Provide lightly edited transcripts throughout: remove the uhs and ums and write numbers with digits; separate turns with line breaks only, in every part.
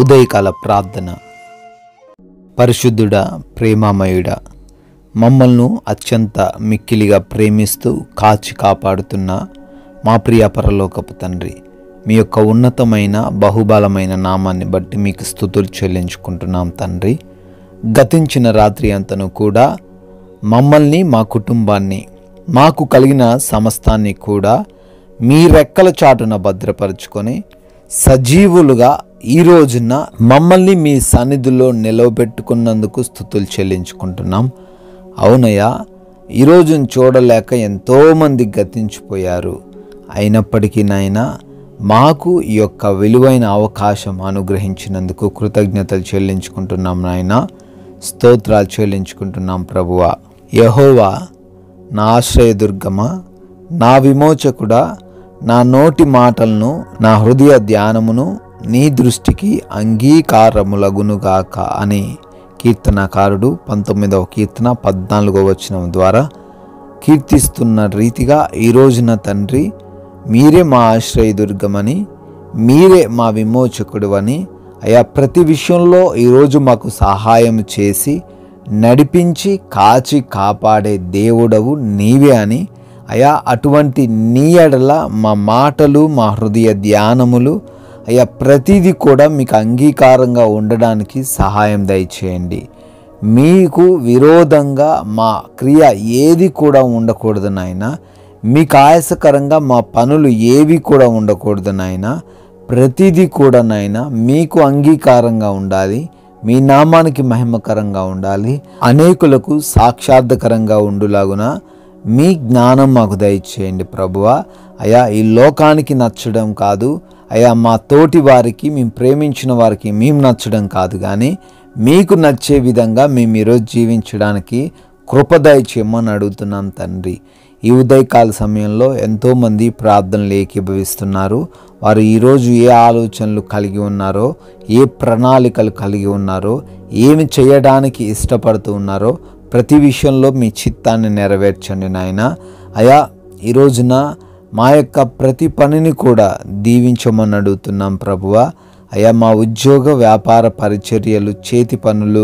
ఉదయకాల ప్రార్థన. పరిశుద్ధుడా, ప్రేమామయుడా, మమ్మల్ని అత్యంత మిక్కిలిగా ప్రేమిస్తూ కాచి కాపాడుతున్న మా ప్రియ పరలోకపు తండ్రి, మీ యొక్క ఉన్నతమైన బహుబలమైన నామాన్ని బట్టి మీకు స్తుతులు చెల్లించుకుంటున్నాం తండ్రి. గతించిన రాత్రి అంతను కూడా మమ్మల్ని, మా కుటుంబాన్ని, మాకు కలిగిన సమస్తాన్ని కూడా మీ రెక్కల చాటున భద్రపరుచుకొని సజీవులుగా ఈ రోజున మమ్మల్ని మీ సన్నిధిలో నిలవబెట్టుకున్నందుకు స్తుతులు చెల్లించుకుంటున్నాం. అవునయ్యా, ఈ రోజును చూడలేక ఎంతోమంది గతించిపోయారు. అయినప్పటికీ నాయనా, మాకు ఈ యొక్క విలువైన అవకాశం అనుగ్రహించినందుకు కృతజ్ఞతలు చెల్లించుకుంటున్నాం నాయనా. స్తోత్రాలు చెల్లించుకుంటున్నాం ప్రభువా. యెహోవా నా ఆశ్రయదుర్గమా, నా విమోచకుడా, నా నోటి మాటలను, నా హృదయ ధ్యానమును నీ దృష్టికి అంగీకారములగునుగాక అని కీర్తనకారుడు 19వ కీర్తన 14వ వచనం ద్వారా కీర్తిస్తున్న రీతిగా ఈ రోజున తండ్రి, మీరే మా ఆశ్రయదుర్గమని, మీరే మా విమోచకుడు అని అయా ప్రతి విషయంలో ఈరోజు మాకు సహాయం చేసి నడిపించి కాచి కాపాడే దేవుడవు నీవే అని అయా అటువంటి నీ ఎడల మా మాటలు, మా హృదయ ధ్యానములు అయా ప్రతిదీ కూడా మీకు అంగీకారంగా ఉండడానికి సహాయం దయచేయండి. మీకు విరోధంగా మా క్రియ ఏది కూడా ఉండకూడదు నాయనా. మీకు ఆయాసకరంగా మా పనులు ఏవి కూడా ఉండకూడదు నాయనా. ప్రతిదీ కూడా నాయనా మీకు అంగీకారంగా ఉండాలి, మీ నామానికి మహిమకరంగా ఉండాలి, అనేకులకు సాక్షార్థకరంగా ఉండులాగున మీ జ్ఞానం మాకు దయచేయండి ప్రభువా. అయా ఈ లోకానికి నచ్చడం కాదు అయా, మా తోటి వారికి, మేము ప్రేమించిన వారికి మేము నచ్చడం కాదు, కానీ మీకు నచ్చే విధంగా మేము ఈరోజు జీవించడానికి కృప దయచేయమని అడుగుతున్నాం తండ్రి. ఈ ఉదయకాల సమయంలో ఎంతోమంది ప్రార్థనలు ఏకీభవిస్తున్నారు. వారు ఈరోజు ఏ ఆలోచనలు కలిగి ఉన్నారో, ఏ ప్రణాళికలు కలిగి ఉన్నారో, ఏమి చేయడానికి ఇష్టపడుతూ ఉన్నారో ప్రతి విషయంలో మీ చిత్తాన్ని నెరవేర్చండి నాయన. అయా ఈ రోజున మా యొక్క ప్రతి పనిని కూడా దీవించమని అడుగుతున్నాం ప్రభువా. అయా మా ఉద్యోగ, వ్యాపార, పరిచర్యలు, చేతి పనులు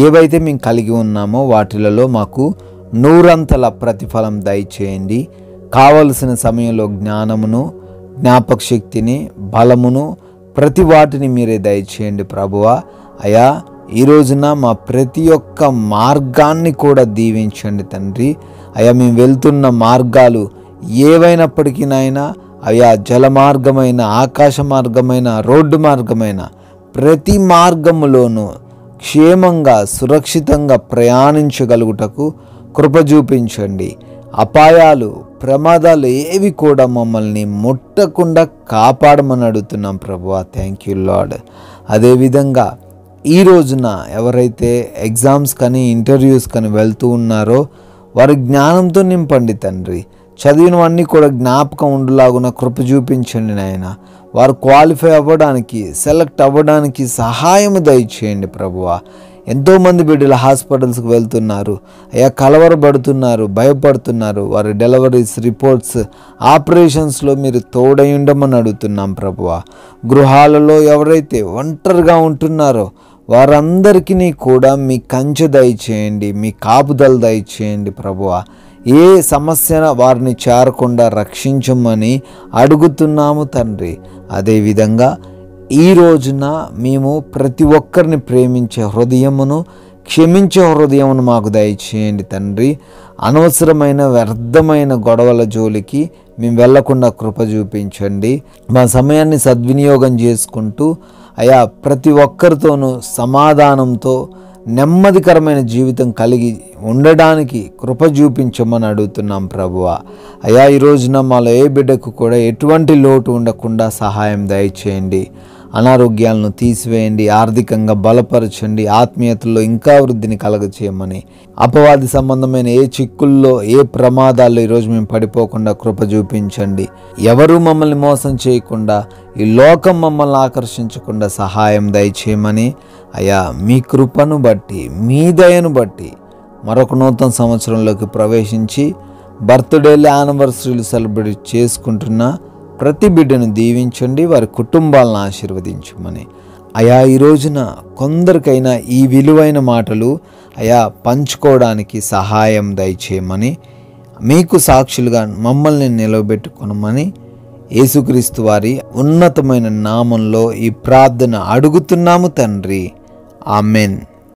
ఏవైతే మేము కలిగి ఉన్నామో వాటిలలో మాకు నూరంతల ప్రతిఫలం దయచేయండి. కావలసిన సమయంలో జ్ఞానమును, జ్ఞాపక శక్తిని, బలమును ప్రతి వాటిని మీరే దయచేయండి ప్రభువా. అయా ఈ రోజున మా ప్రతి ఒక్క మార్గాన్ని కూడా దీవించండి తండ్రి. అయా మేము వెళ్తున్న మార్గాలు ఏవైనప్పటికీ నాయనా, అయా జల మార్గమైన, ఆకాశ మార్గమైన, రోడ్డు మార్గమైన ప్రతి మార్గములోనూ క్షేమంగా, సురక్షితంగా ప్రయాణించగలుగుటకు కృప చూపించండి. అపాయాలు, ప్రమాదాలు ఏవి కూడా మమ్మల్ని ముట్టకుండా కాపాడమని అడుగుతున్నాం ప్రభువా. Thank you lord. అదేవిధంగా ఈ రోజున ఎవరైతే ఎగ్జామ్స్ కానీ, ఇంటర్వ్యూస్ కానీ వెళ్తూ ఉన్నారో వారి జ్ఞానంతో నింపండి తండ్రి. చదివినవన్నీ కూడా జ్ఞాపకం ఉండలాగున కృప చూపించండి నాయన. వారు క్వాలిఫై అవ్వడానికి, సెలెక్ట్ అవ్వడానికి సహాయం దయచేయండి ప్రభువా. ఎంతోమంది బిడ్డలు హాస్పిటల్స్కి వెళ్తున్నారు అయ్యా, కలవరపడుతున్నారు, భయపడుతున్నారు. వారి డెలివరీస్, రిపోర్ట్స్, ఆపరేషన్స్లో మీరు తోడై ఉండమని అడుగుతున్నాం ప్రభువా. గృహాలలో ఎవరైతే ఒంటరిగా ఉంటున్నారో వారందరికీ కూడా మీ కంచె దయచేయండి, మీ కాపుదల దయచేయండి ప్రభువా. ఏ సమస్య వారిని చేరకుండా రక్షించమని అడుగుతున్నాము తండ్రి. అదేవిధంగా ఈ రోజున మేము ప్రతి ఒక్కరిని ప్రేమించే హృదయమును, క్షమించే హృదయమును మాకు దయచేయండి తండ్రి. అనవసరమైన వ్యర్థమైన గొడవల జోలికి మేము వెళ్లకుండా కృప చూపించండి. మా సమయాన్ని సద్వినియోగం చేసుకుంటూ అయా ప్రతి ఒక్కరితోనూ సమాధానంతో నెమ్మదికరమైన జీవితం కలిగి ఉండడానికి కృప చూపించమని అడుగుతున్నాం ప్రభువా. అయా ఈ రోజున మాలో ఏ బిడ్డకు కూడా ఎటువంటి లోటు ఉండకుండా సహాయం దయచేయండి. అనారోగ్యాలను తీసివేయండి, ఆర్థికంగా బలపరచండి, ఆత్మీయతల్లో ఇంకా వృద్ధిని కలగచేయమని, అపవాది సంబంధమైన ఏ చిక్కుల్లో, ఏ ప్రమాదాల్లో ఈరోజు మేము పడిపోకుండా కృప చూపించండి. ఎవరు మమ్మల్ని మోసం చేయకుండా, ఈ లోకం మమ్మల్ని ఆకర్షించకుండా సహాయం దయచేయమని అయ్యా మీ కృపను బట్టి, మీ దయను బట్టి మరొక నూతన సంవత్సరంలోకి ప్రవేశించి బర్త్డేలు, యానివర్సరీలు సెలబ్రేట్ చేసుకుంటున్న ప్రతి బిడ్డను దీవించండి, వారి కుటుంబాలను ఆశీర్వదించమని. అయా ఈ రోజున కొందరికైనా ఈ విలువైన మాటలు అయా పంచుకోవడానికి సహాయం దయచేయమని, మీకు సాక్షులుగా మమ్మల్ని నిలబెట్టుకొనమని యేసుక్రీస్తు వారి ఉన్నతమైన నామంలో ఈ ప్రార్థన అడుగుతున్నాము తండ్రి. ఆమెన్.